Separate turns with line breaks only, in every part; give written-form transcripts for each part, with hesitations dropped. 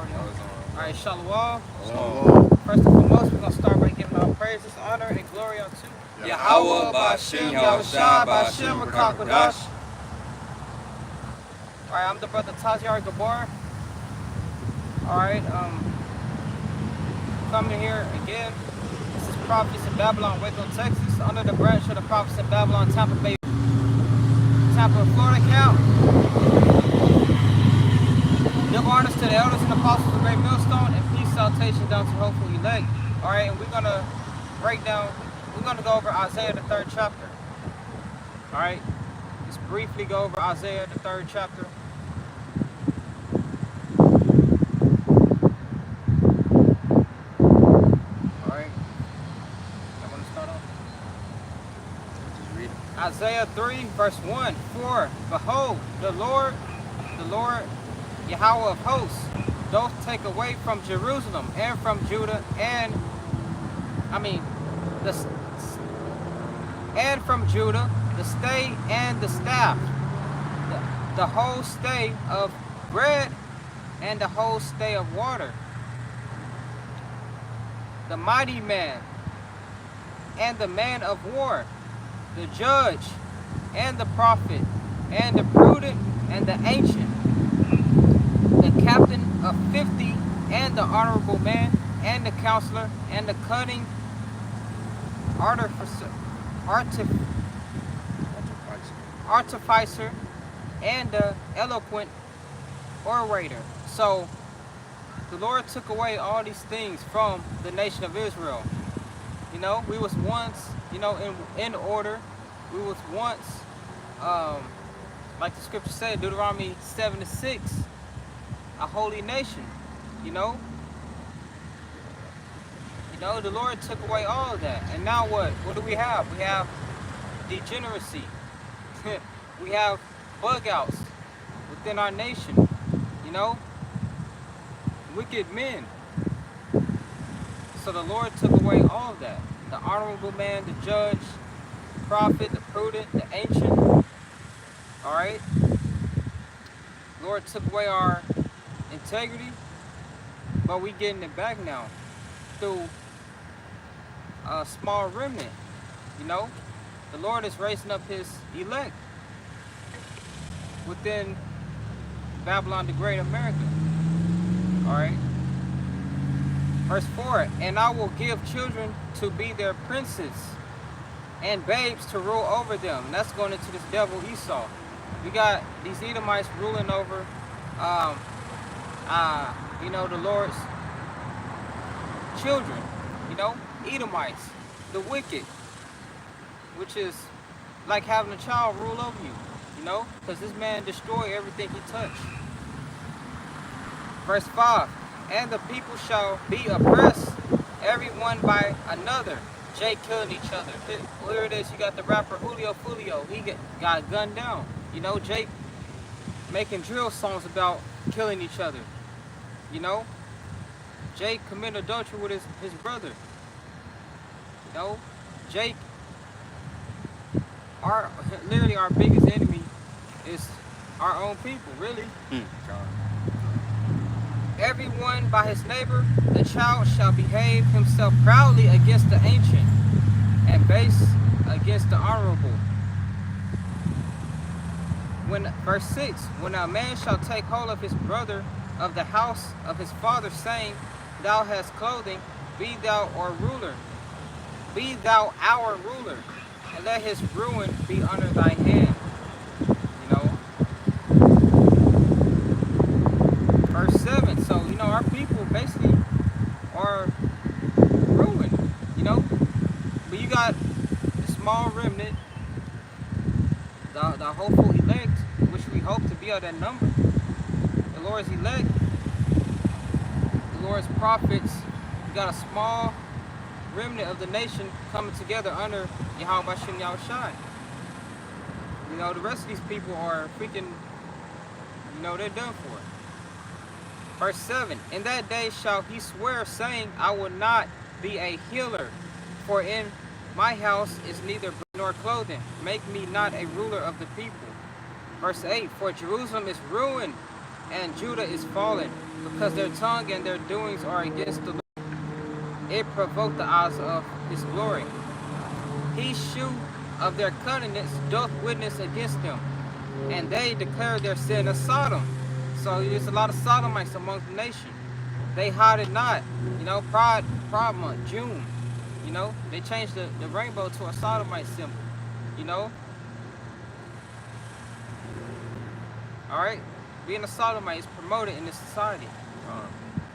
already on. Alright, Shalom.
Shalom.
First and foremost, we're going to start by giving our praises, honor, and glory unto
Yahweh, Ba'ashem, Yahushua, Ba'ashem, Rakakwadash.
Alright, I'm the brother Taziar Gabar. Alright, coming here again. This is Prophets in Babylon, Waco, Texas, under the branch of the Prophets in Babylon, Tampa, Florida camp. Give honors to the elders and apostles of Great Millstone, and peace, salutation down to hopeful elect. Alright, and we're going to break down, we're going to go over Isaiah, the 3rd chapter. Alright, just briefly go over Isaiah, the 3rd chapter. Alright, I want to start off.
Just read it.
Isaiah 3, verse 1. For, behold, the Lord, Yahweh of hosts, doth take away from Jerusalem and from Judah and from Judah the stay and the staff, the whole stay of bread and the whole stay of water, the mighty man and the man of war, the judge and the prophet and the prudent and the ancient, the captain of 50 and the honorable man and the counselor and the cunning artificer and the eloquent orator. So the Lord took away all these things from the nation of Israel. You know, we was once, you know, in order. We was once, like the scripture said, Deuteronomy 7:6, a holy nation. You know, the Lord took away all of that, and now what? What do we have? We have degeneracy. We have bug outs within our nation. You know, wicked men. So the Lord took away all of that. The honorable man, the judge, the prophet, the prudent, the ancient. All right. The Lord took away our integrity, but we getting it back now through a small remnant. You know, the Lord is raising up his elect within Babylon the Great America. All right. Verse 4, and I will give children to be their princes and babes to rule over them. And that's going into this devil Esau. We got these Edomites ruling over you know, the Lord's children, you know, Edomites, the wicked, which is like having a child rule over you, you know, because this man destroyed everything he touched. Verse 5, and the people shall be oppressed, every one by another. Jake killing each other. Here it is, you got the rapper Julio Fulio, he got gunned down. You know, Jake making drill songs about killing each other. You know, Jake committed adultery with his brother. You know, Jake, literally our biggest enemy is our own people, really. Everyone by his neighbor, the child shall behave himself proudly against the ancient, and base against the honorable. Verse 6, when a man shall take hold of his brother of the house of his father, saying, thou hast clothing, be thou our ruler, and let his ruin be under thy hand. You know. Verse 7, so, you know, our people basically are ruined, you know. But you got the small remnant, the hopeful elect, which we hope to be of that number. The Lord's elect, the Lord's prophets. We got a small remnant of the nation coming together under Yahweh Ba'ashem Yahushua. You know, the rest of these people are freaking, you know, they're done for. Verse 7, in that day shall he swear, saying, I will not be a healer, for in my house is neither bread nor clothing. Make me not a ruler of the people. Verse 8, for Jerusalem is ruined, and Judah is fallen, because their tongue and their doings are against the Lord. It provoked the eyes of his glory. He shew of their cunningness doth witness against them, and they declare their sin of Sodom. So there's a lot of Sodomites among the nation. They hide it not. You know, Pride Month, June. You know, they changed the rainbow to a Sodomite symbol. You know? Alright? Being a Sodomite is promoted in this society.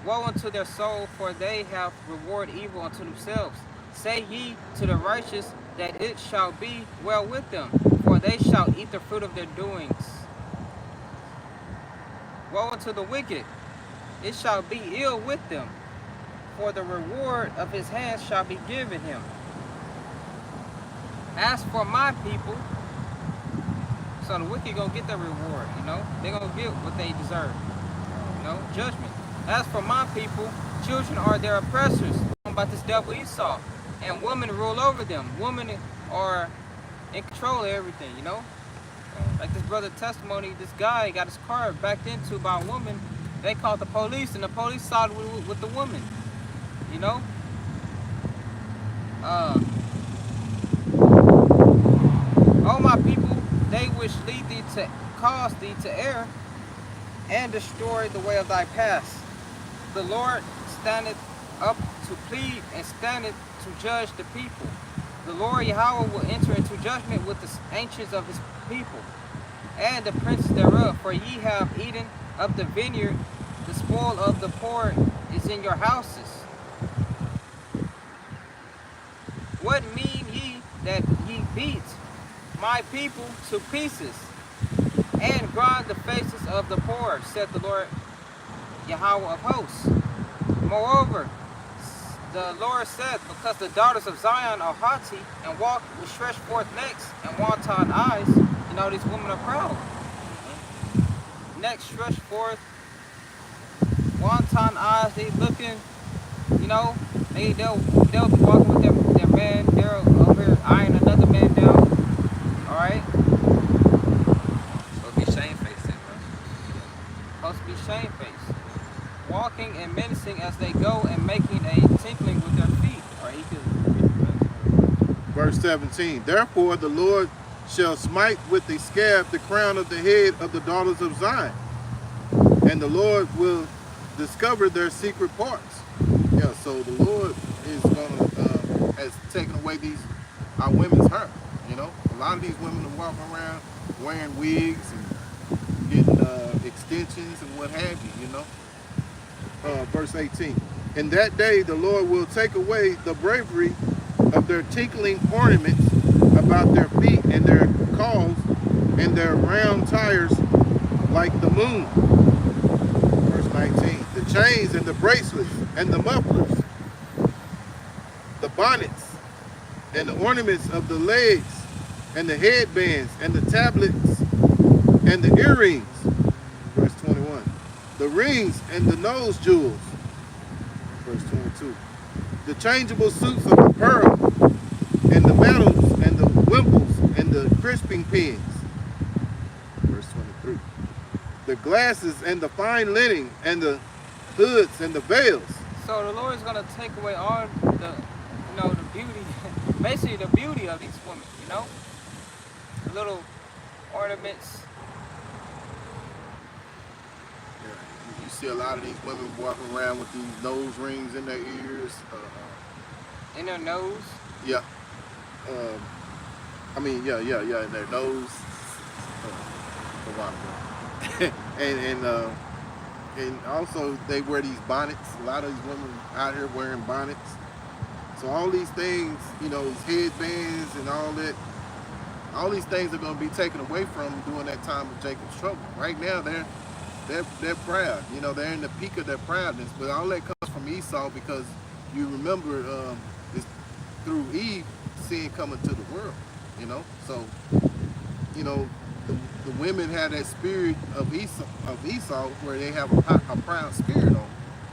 Woe unto their soul, for they have rewarded evil unto themselves. Say ye to the righteous that it shall be well with them, for they shall eat the fruit of their doings. Woe unto the wicked, it shall be ill with them, for the reward of his hands shall be given him. As for my people, so the wicked gonna get their reward, you know? They're gonna get what they deserve, you know? Judgment. As for my people, children are their oppressors. About this devil Esau, and women rule over them. Women are in control of everything, you know? Like this brother testimony, this guy got his car backed into by a woman. They called the police, and the police sided with the woman, you know? Oh my people, they which lead thee to cause thee to err, and destroy the way of thy paths. The Lord standeth up to plead, and standeth to judge the people. The Lord Yahweh will enter into judgment with the ancients of his people, and the princes thereof. For ye have eaten of the vineyard, the spoil of the poor is in your houses. What mean ye that ye beat my people to pieces, and grind the faces of the poor, said the Lord Yahweh of hosts? Moreover, the Lord said, because the daughters of Zion are haughty, and walk with stretched forth necks and wanton eyes, you know, these women are proud. Necks stretched forth, wanton eyes, they looking, you know, they'll be walking with their man, they're over here eyeing another man down. Alright?
So be shamefaced, bro.
Supposed to be shamefaced. Walking and menacing as they go, and making a tinkling with their feet. Or he could.
Verse 17. Therefore the Lord shall smite with the scab the crown of the head of the daughters of Zion, and the Lord will discover their secret parts. Yeah, so the Lord is gonna has taken away our women's hair. You know, a lot of these women are walking around wearing wigs and getting extensions and what have you. You know. Verse 18. In that day the Lord will take away the bravery of their tinkling ornaments about their feet, and their calls, and their round tires like the moon. Verse 19. The chains and the bracelets and the mufflers, the bonnets and the ornaments of the legs, and the headbands and the tablets and the earrings. Verse 21. The rings and the nose jewels. Verse 22. The changeable suits of the pearl, and the medals, and the wimples, and the crisping pins. Verse 23. The glasses and the fine linen, and the hoods and the veils.
So the Lord is going to take away all the, you know, the beauty, basically the beauty of these women, you know? The little ornaments.
You see a lot of these women walking around with these nose rings in their ears.
In their nose.
Yeah. I mean, yeah, in their nose. And also they wear these bonnets. A lot of these women out here wearing bonnets. So all these things, you know, these headbands and all that, all these things are going to be taken away from them during that time of Jacob's trouble. Right now, they're proud. You know, they're in the peak of their proudness. But all that comes from Esau, because you remember it's through Eve sin coming to the world. You know, so you know the women have that spirit of Esau, where they have a proud spirit on them.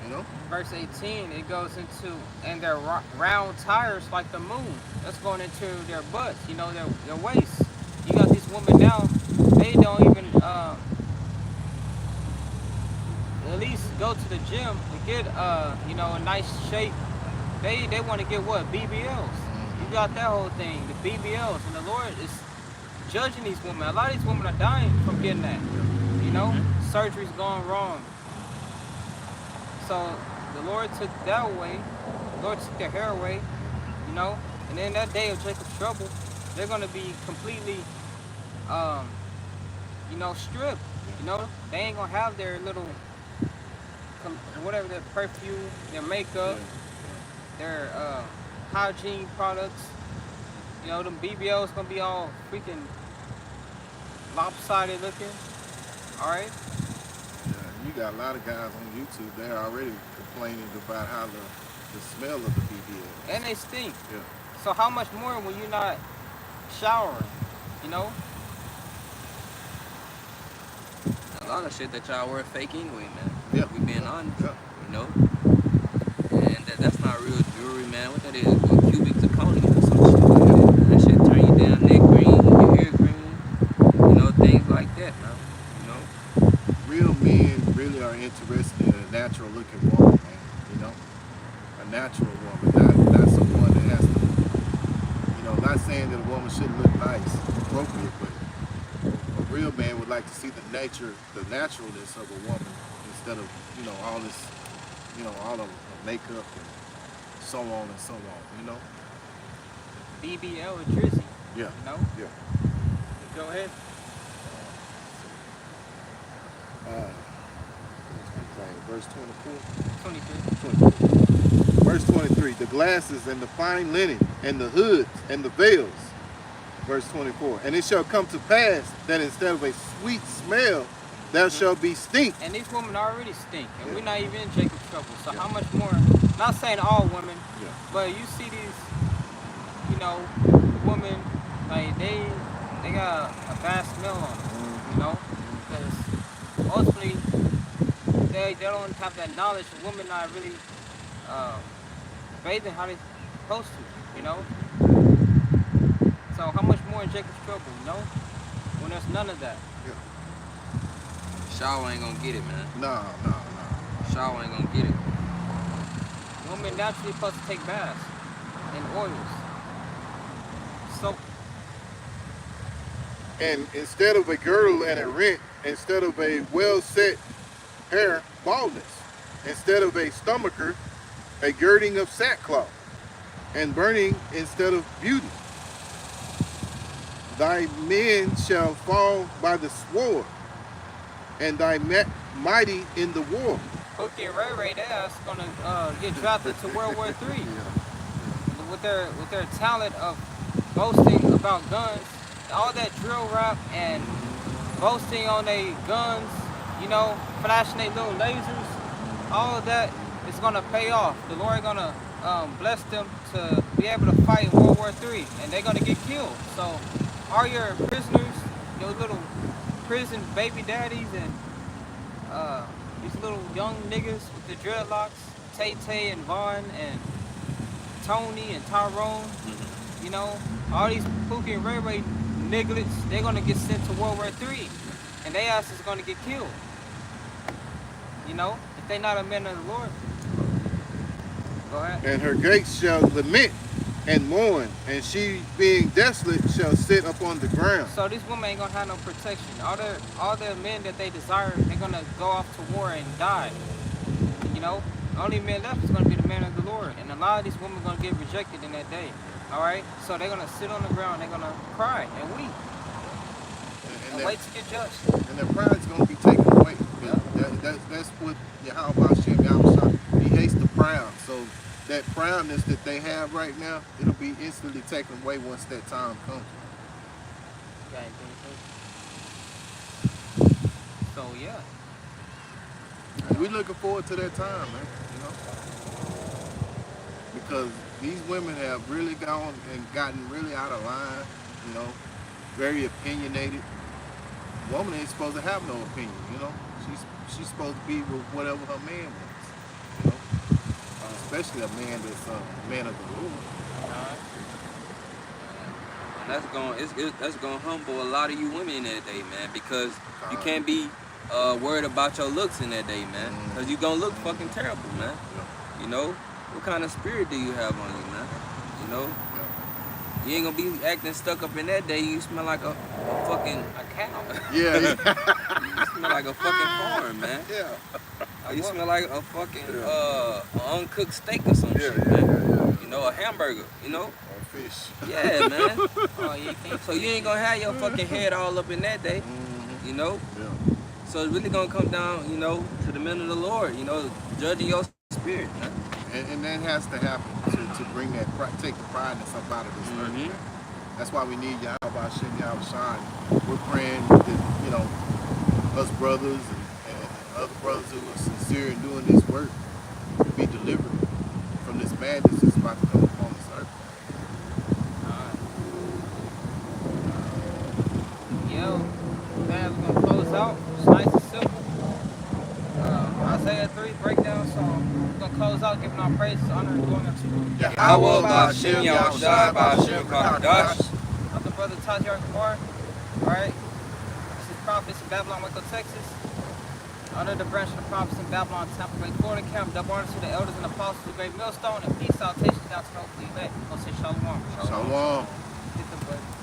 You know.
Verse 18, it goes into, and their round tires like the moon. That's going into their butts. You know, their waists. You got these women now. They don't even. go to the gym to get you know, a nice shape, they want to get what? BBLs. You got that whole thing, the BBLs, and the Lord is judging these women. A lot of these women are dying from getting that. You know, surgery's gone wrong. So the Lord took that away. The Lord took their hair away. You know, and then that day of Jacob's trouble, they're gonna be completely, you know, stripped. You know, they ain't gonna have their little, whatever, their perfume, their makeup, their hygiene products. You know, them BBLs gonna be all freaking lopsided looking. All right.
Yeah, you got a lot of guys on YouTube. They're already complaining about how the smell of the BBL.
And they stink.
Yeah.
So how much more when you're not showering? You know.
A lot of shit that y'all wear fake anyway, man.
Yeah.
We being honest,
Yeah.
you know. And that's not real jewelry, man. What that is? What, cubic zirconia or some shit like that. Man. That shit turn you down, neck green, your ear green, you know, things like that, man. You know.
Real men really are interested in a natural looking woman, man. You know, a natural woman, not someone that has to. You know, not saying that a woman shouldn't look nice, appropriate, but a real man would like to see the naturalness of a woman instead of, you know, all this, you know, all of makeup and so on and so on, you know?
BBL or Drizzy.
Yeah.
You know.
Yeah.
Go ahead.
Verse 24.
23.
Verse 23, the glasses and the fine linen and the hoods and the veils. Verse 24, and it shall come to pass that instead of a sweet smell, there shall be stink.
And these women already stink, and we're not even in Jacob's trouble. So
Yeah.
how much more? Not saying all women,
Yeah.
but you see these, you know, women, like they got a bad smell on them, you know, because ultimately they don't have that knowledge. Women not really bathing how they supposed to, you know. So how much more in Jacob's trouble, you know, when there's none of that.
Shower ain't gonna get it, man.
No.
Shower ain't gonna get it.
Women naturally supposed to take baths in oils, soap.
And instead of a girdle and a rent, instead of a well-set hair, baldness. Instead of a stomacher, a girding of sackcloth, and burning instead of beauty. Thy men shall fall by the sword, and thy mighty in the war.
Okay, Ray, that's gonna get drafted to World War III with their talent of boasting about guns, all that drill rap and boasting on their guns, you know, flashing their little lasers. All of that is gonna pay off. The Lord gonna bless them to be able to fight in World War III, and they're gonna get killed. So, all your prisoners, your little prison baby daddies, and these little young niggas with the dreadlocks, Tay and Vaughn and Tony and Tyrone, you know, all these Pookie and Ray nigglets, they're gonna get sent to World War III, and their ass is gonna get killed. You know, if they not a man of the Lord. Go ahead.
And her gates shall lament and mourn, and she being desolate shall sit upon the ground.
So these women ain't gonna have no protection. All the men that they desire, they're gonna go off to war and die. You know, the only man left is gonna be the man of the Lord, and a lot of these women are gonna get rejected in that day. All right, so they're gonna sit on the ground, they're gonna cry and weep and wait to get judged.
And their pride's going to be taken away.
Yeah.
That's what Yahweh he hates the proud. So that proudness that they have right now, it'll be instantly taken away once that time comes.
You got anything to say? So yeah.
And we're looking forward to that time, man. You know, because these women have really gone and gotten really out of line. You know, very opinionated. Woman ain't supposed to have no opinion. You know, she's supposed to be with whatever her man wants. You know, especially a man that's a man of the Lord.
And that's gonna humble a lot of you women in that day, man, because you can't be worried about your looks in that day, man. Cause you gonna look fucking terrible, man. You know, what kind of spirit do you have on you, man? You know, you ain't gonna be acting stuck up in that day. You smell like a fucking a cow.
Yeah.
You smell like a fucking farm, man.
Yeah.
Or you smell like a fucking uncooked steak or some shit, man. You know, a hamburger. You know.
Or fish.
Yeah, man.
Oh, you can't.
So you ain't gonna have your fucking head all up in that day. You know.
Yeah.
So it's really gonna come down, you know, to the men of the Lord, you know, judging your spirit, man.
And that has to happen to bring that take the prideness up out of this earth. Man. That's why we need Yahweh Shem Yahweh Shine. We're praying that, you know, us brothers and other brothers who are sincere in doing this work to be delivered from this madness that's about to come upon this earth.
Yo, man, we're gonna close out. It's nice and simple. Isaiah 3 breakdown song. We're gonna close out giving our praises, honor, and glory unto you.
Yahweh Ba'Shem Yahushai Ba'Shem Kakadash.
I'm the brother Tazyar Kumar. Alright. This is Prophets in Babylon, Waco, Texas. Under the branch of the Prophets in Babylon, Tampa Bay, Florida, camp. Double honors to the elders and apostles of Great Millstone, and peace, salutations out to the hopefully elect. Go say shalom.
Shalom.
Hit the button.